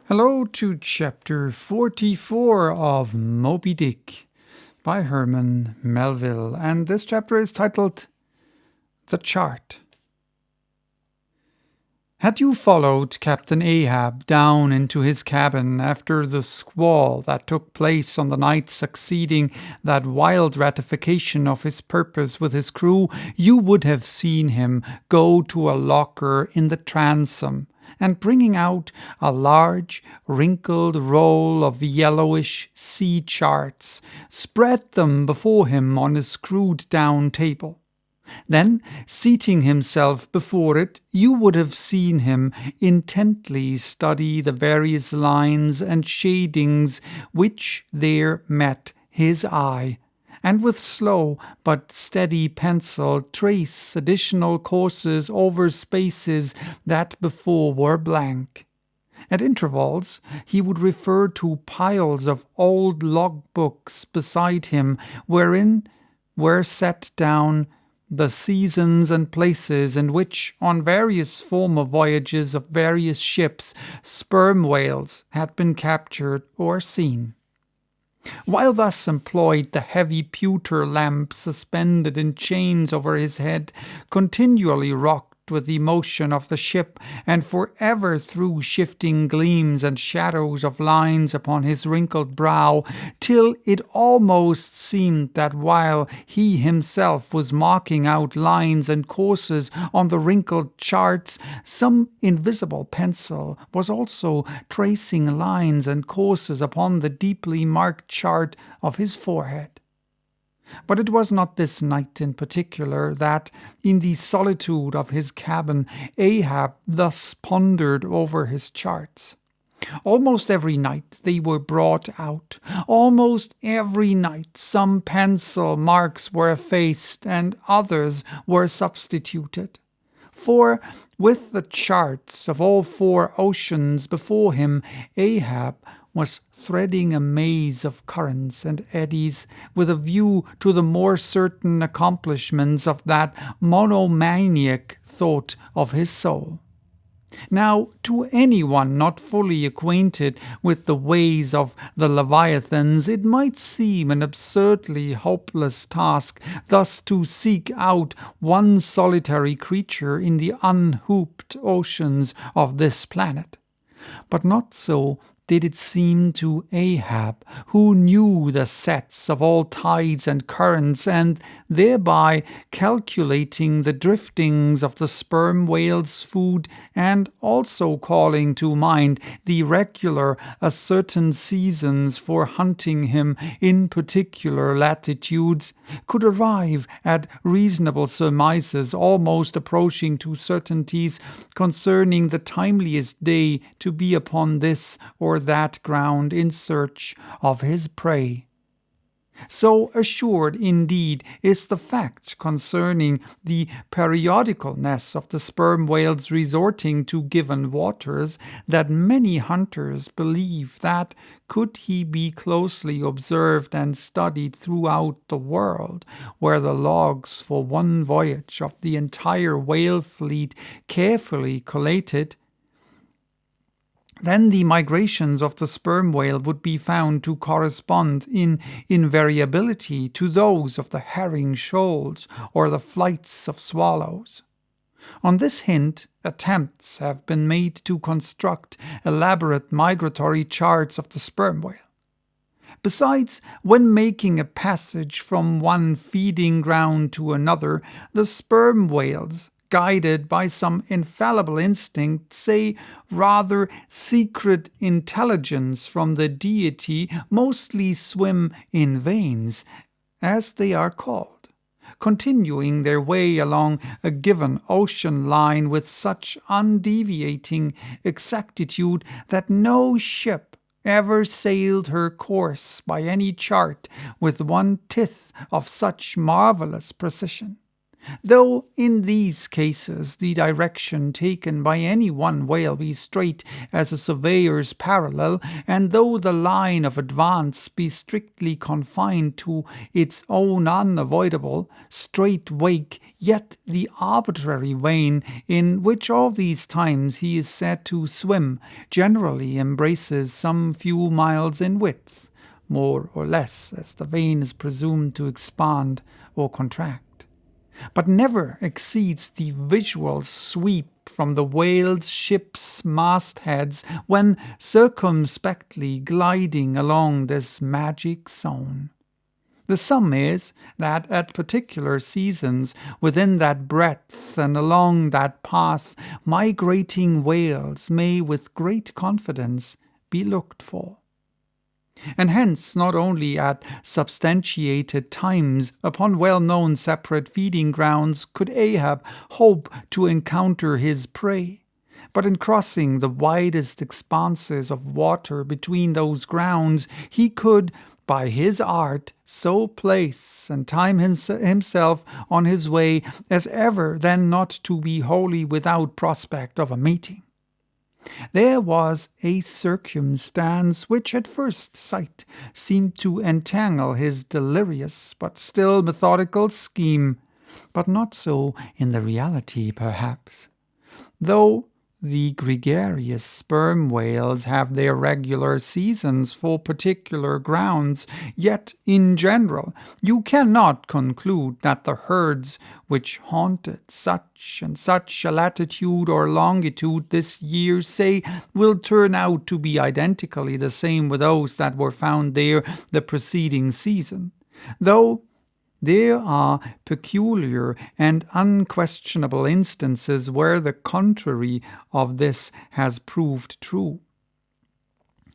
Hello to chapter 44 of Moby Dick by Herman Melville, and this chapter is titled The Chart. Had you followed Captain Ahab down into his cabin after the squall that took place on the night succeeding that wild ratification of his purpose with his crew, you would have seen him go to a locker in the transom, and bringing out a large, wrinkled roll of yellowish sea charts, spread them before him on a screwed-down table. Then, seating himself before it, you would have seen him intently study the various lines and shadings which there met his eye, and with slow but steady pencil trace additional courses over spaces that before were blank. At intervals, he would refer to piles of old logbooks beside him, wherein were set down the seasons and places in which, on various former voyages of various ships, sperm whales had been captured or seen. While thus employed, the heavy pewter lamp suspended in chains over his head continually rocked with the motion of the ship, and forever threw shifting gleams and shadows of lines upon his wrinkled brow, till it almost seemed that while he himself was marking out lines and courses on the wrinkled charts, some invisible pencil was also tracing lines and courses upon the deeply marked chart of his forehead. But it was not this night in particular that, in the solitude of his cabin, Ahab thus pondered over his charts. Almost every night they were brought out. Almost every night some pencil marks were effaced and others were substituted. For, with the charts of all four oceans before him, Ahab was threading a maze of currents and eddies with a view to the more certain accomplishments of that monomaniac thought of his soul. Now, to anyone not fully acquainted with the ways of the Leviathans, it might seem an absurdly hopeless task thus to seek out one solitary creature in the unhooped oceans of this planet. But not so did it seem to Ahab, who knew the sets of all tides and currents, and thereby calculating the driftings of the sperm whale's food, and also calling to mind the regular ascertained seasons for hunting him in particular latitudes, could arrive at reasonable surmises almost approaching to certainties concerning the timeliest day to be upon this or that ground in search of his prey. So assured, indeed, is the fact concerning the periodicalness of the sperm whales resorting to given waters, that many hunters believe that, could he be closely observed and studied throughout the world, were the logs for one voyage of the entire whale fleet carefully collated, then the migrations of the sperm whale would be found to correspond in invariability to those of the herring shoals or the flights of swallows. On this hint, attempts have been made to construct elaborate migratory charts of the sperm whale. Besides, when making a passage from one feeding ground to another, the sperm whales, guided by some infallible instinct, say rather secret intelligence from the deity, mostly swim in veins, as they are called, continuing their way along a given ocean line with such undeviating exactitude that no ship ever sailed her course by any chart with 1/10 of such marvelous precision. Though in these cases the direction taken by any one whale be straight as a surveyor's parallel, and though the line of advance be strictly confined to its own unavoidable straight wake, yet the arbitrary vein in which all these times he is said to swim generally embraces some few miles in width, more or less as the vein is presumed to expand or contract, but never exceeds the visual sweep from the whale's ship's mastheads when circumspectly gliding along this magic zone. The sum is that at particular seasons within that breadth and along that path migrating whales may with great confidence be looked for. And hence not only at substantiated times upon well-known separate feeding grounds could Ahab hope to encounter his prey, but in crossing the widest expanses of water between those grounds he could, by his art, so place and time himself on his way as ever then not to be wholly without prospect of a meeting. There was a circumstance which at first sight seemed to entangle his delirious but still methodical scheme, but not so in the reality perhaps. Though the gregarious sperm whales have their regular seasons for particular grounds, yet in general you cannot conclude that the herds which haunted such and such a latitude or longitude this year, say, will turn out to be identically the same with those that were found there the preceding season, though there are peculiar and unquestionable instances where the contrary of this has proved true.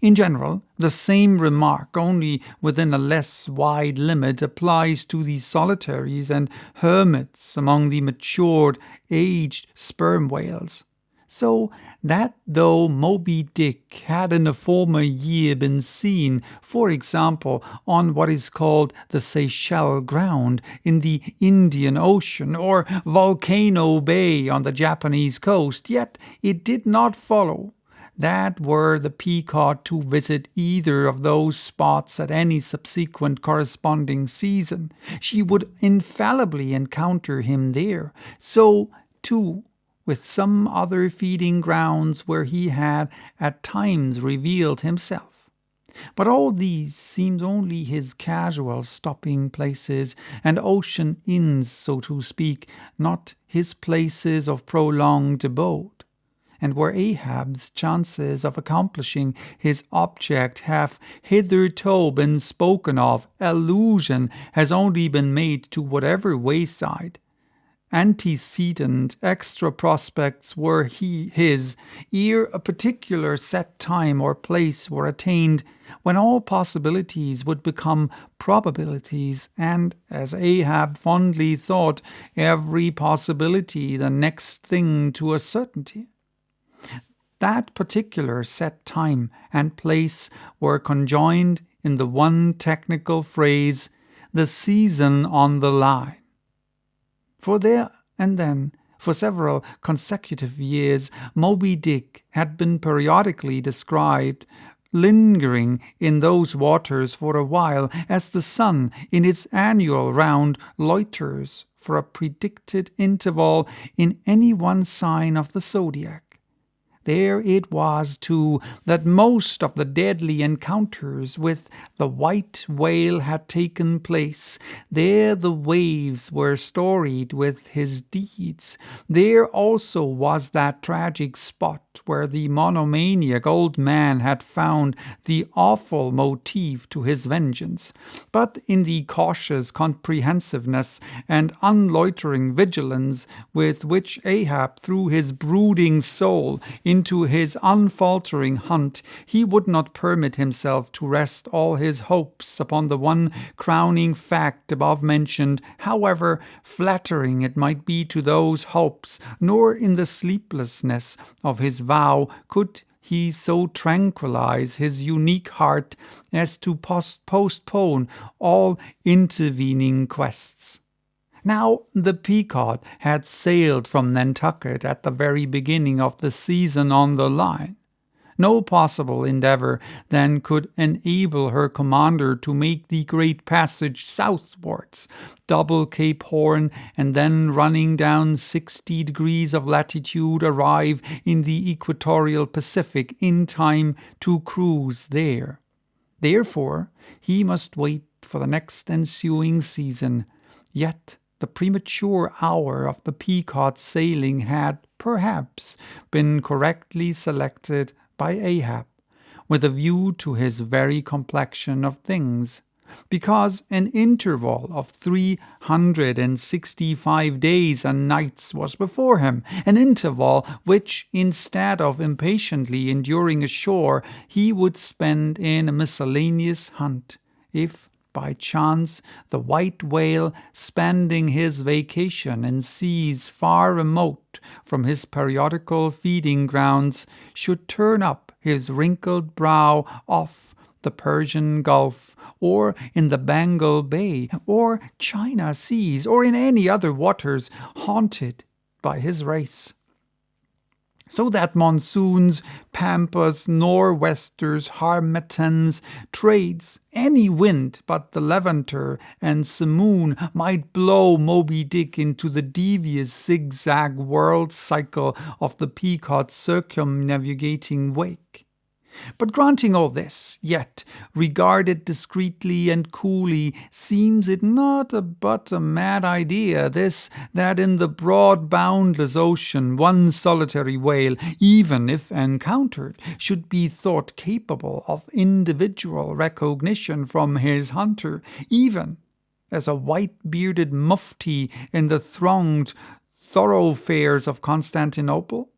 In general, the same remark, only within a less wide limit, applies to the solitaries and hermits among the matured, aged sperm whales. So that though Moby Dick had in a former year been seen, for example, on what is called the Seychelles ground in the Indian Ocean, or Volcano Bay on the Japanese coast, yet it did not follow that were the Pequod to visit either of those spots at any subsequent corresponding season, she would infallibly encounter him there. So, too, with some other feeding grounds where he had at times revealed himself. But all these seemed only his casual stopping places and ocean inns, so to speak, not his places of prolonged abode, and where Ahab's chances of accomplishing his object have hitherto been spoken of, allusion has only been made to whatever wayside antecedent extra prospects were his, ere a particular set time or place were attained, when all possibilities would become probabilities, and, as Ahab fondly thought, every possibility the next thing to a certainty. That particular set time and place were conjoined in the one technical phrase, the season on the line. For there and then, for several consecutive years, Moby Dick had been periodically described lingering in those waters for a while, as the sun in its annual round loiters for a predicted interval in any one sign of the zodiac. There it was, too, that most of the deadly encounters with the white whale had taken place. There the waves were storied with his deeds. There also was that tragic spot where the monomaniac old man had found the awful motive to his vengeance. But in the cautious comprehensiveness and unloitering vigilance with which Ahab threw his brooding soul into his unfaltering hunt, he would not permit himself to rest all his hopes upon the one crowning fact above mentioned, however flattering it might be to those hopes, nor in the sleeplessness of his vow could he so tranquilize his unique heart as to postpone all intervening quests. Now the Pequod had sailed from Nantucket at the very beginning of the season on the line. No possible endeavor then could enable her commander to make the great passage southwards, double Cape Horn, and then running down 60 degrees of latitude arrive in the equatorial Pacific in time to cruise there. Therefore, he must wait for the next ensuing season. Yet the premature hour of the Pequod's sailing had, perhaps, been correctly selected by Ahab, with a view to his very complexion of things, because an interval of 365 days and nights was before him, an interval which, instead of impatiently enduring ashore, he would spend in a miscellaneous hunt, if by chance the white whale, spending his vacation in seas far remote from his periodical feeding grounds, should turn up his wrinkled brow off the Persian Gulf, or in the Bengal Bay, or China seas, or in any other waters haunted by his race. So that monsoons, pampas, nor'westers, harmattans, trades, any wind but the Levanter and Simoon might blow Moby Dick into the devious zigzag world cycle of the Pequod's circumnavigating wake. But granting all this, yet, regarded discreetly and coolly, seems it not but a mad idea, this, that in the broad boundless ocean one solitary whale, even if encountered, should be thought capable of individual recognition from his hunter, even as a white-bearded mufti in the thronged thoroughfares of Constantinople?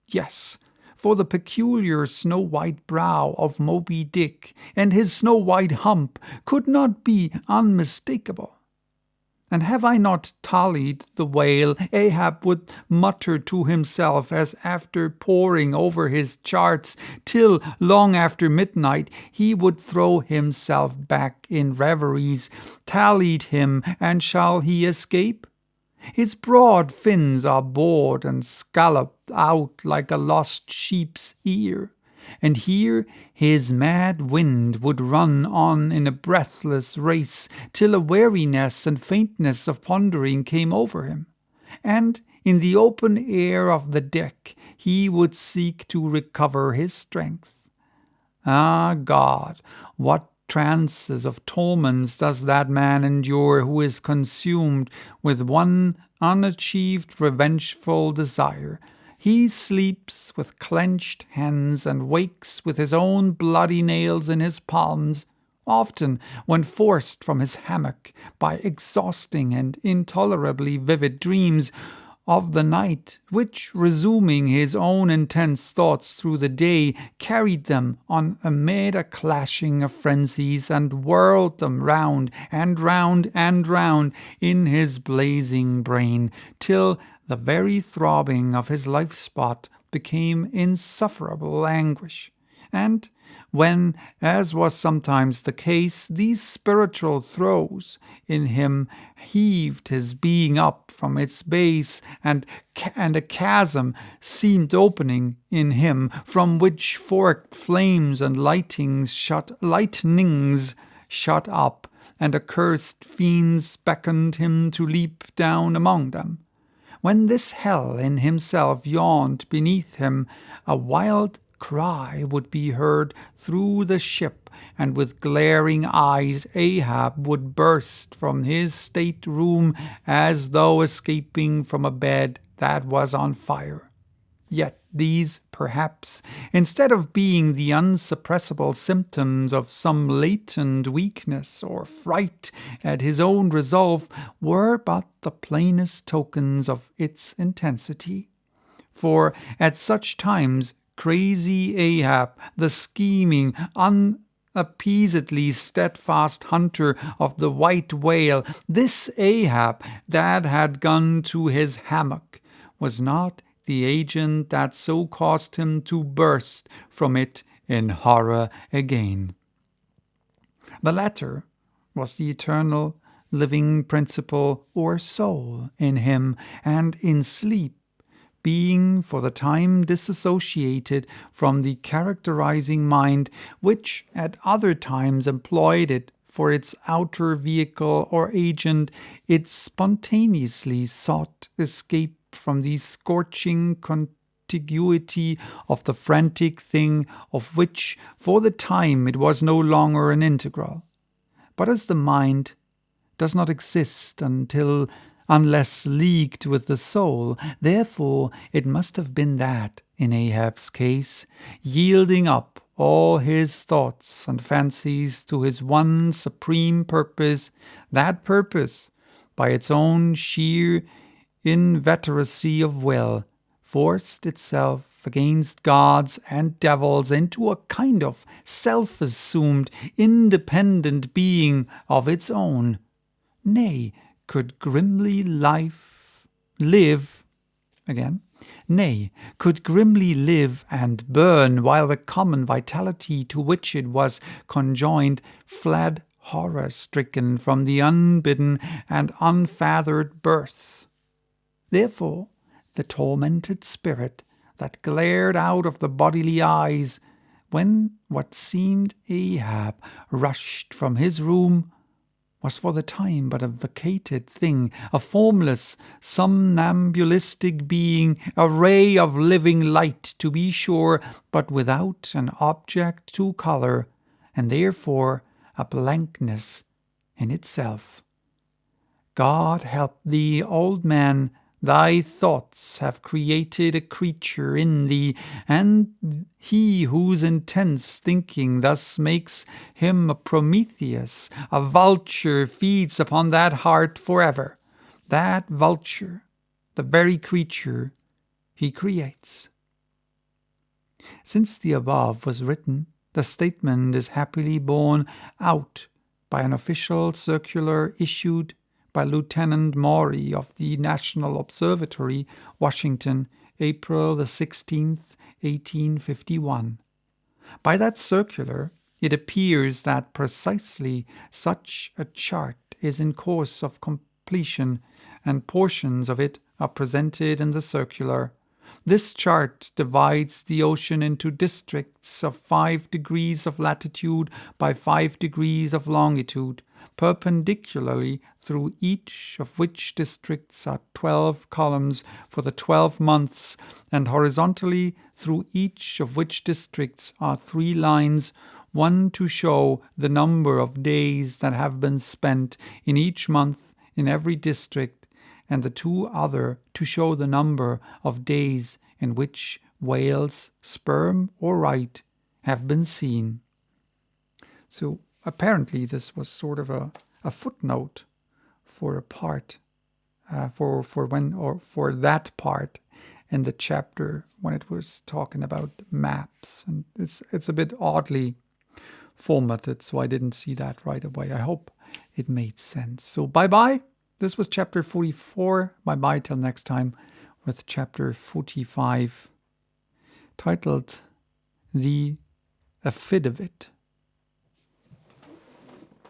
Yes, for the peculiar snow-white brow of Moby Dick and his snow-white hump could not be unmistakable. And have I not tallied the whale, Ahab would mutter to himself as after poring over his charts till long after midnight he would throw himself back in reveries, tallied him, and shall he escape? His broad fins are bored and scalloped out like a lost sheep's ear, and here his mad wind would run on in a breathless race till a weariness and faintness of pondering came over him, and in the open air of the deck he would seek to recover his strength. Ah, God, what trances of torments does that man endure who is consumed with one unachieved revengeful desire. He sleeps with clenched hands and wakes with his own bloody nails in his palms, often when forced from his hammock by exhausting and intolerably vivid dreams of the night, which, resuming his own intense thoughts through the day, carried them on amid a clashing of frenzies, and whirled them round and round and round in his blazing brain, till the very throbbing of his life-spot became insufferable anguish. And when, as was sometimes the case, these spiritual throes in him heaved his being up from its base, and a chasm seemed opening in him, from which forked flames and lightnings shot up, and accursed fiends beckoned him to leap down among them. When this hell in himself yawned beneath him, a wild cry would be heard through the ship, and with glaring eyes Ahab would burst from his state-room as though escaping from a bed that was on fire. Yet these, perhaps, instead of being the unsuppressible symptoms of some latent weakness or fright at his own resolve, were but the plainest tokens of its intensity. For at such times crazy Ahab, the scheming, unappeasedly steadfast hunter of the white whale, this Ahab that had gone to his hammock, was not the agent that so caused him to burst from it in horror again. The latter was the eternal living principle or soul in him, and in sleep, being for the time disassociated from the characterizing mind, which at other times employed it for its outer vehicle or agent, it spontaneously sought escape from the scorching contiguity of the frantic thing, of which for the time it was no longer an integral. But as the mind does not exist unless leagued with the soul, therefore it must have been that, in Ahab's case, yielding up all his thoughts and fancies to his one supreme purpose, that purpose, by its own sheer inveteracy of will, forced itself against gods and devils into a kind of self-assumed, independent being of its own, nay, could grimly live and burn, while the common vitality to which it was conjoined fled horror-stricken from the unbidden and unfathered birth. Therefore, the tormented spirit that glared out of the bodily eyes, when what seemed Ahab rushed from his room, was for the time but a vacated thing, a formless, somnambulistic being, a ray of living light, to be sure, but without an object to colour, and therefore a blankness in itself. God help thee, old man, thy thoughts have created a creature in thee, and he whose intense thinking thus makes him a Prometheus, a vulture, feeds upon that heart forever. That vulture, the very creature he creates. Since the above was written, the statement is happily borne out by an official circular issued by Lieutenant Maury of the National Observatory, Washington, April the 16th, 1851. By that circular, it appears that precisely such a chart is in course of completion, and portions of it are presented in the circular. This chart divides the ocean into districts of 5 degrees of latitude by 5 degrees of longitude, perpendicularly, through each of which districts are 12 columns for the 12 months, and horizontally through each of which districts are 3 lines, one to show the number of days that have been spent in each month in every district, and the 2 other to show the number of days in which whales, sperm or right, have been seen. So apparently this was sort of a footnote for a part, for that part in the chapter when it was talking about maps, and it's a bit oddly formatted, so I didn't see that right away. I hope it made sense. So bye-bye. This was chapter 44. Bye-bye till next time with chapter 45, titled The Affidavit.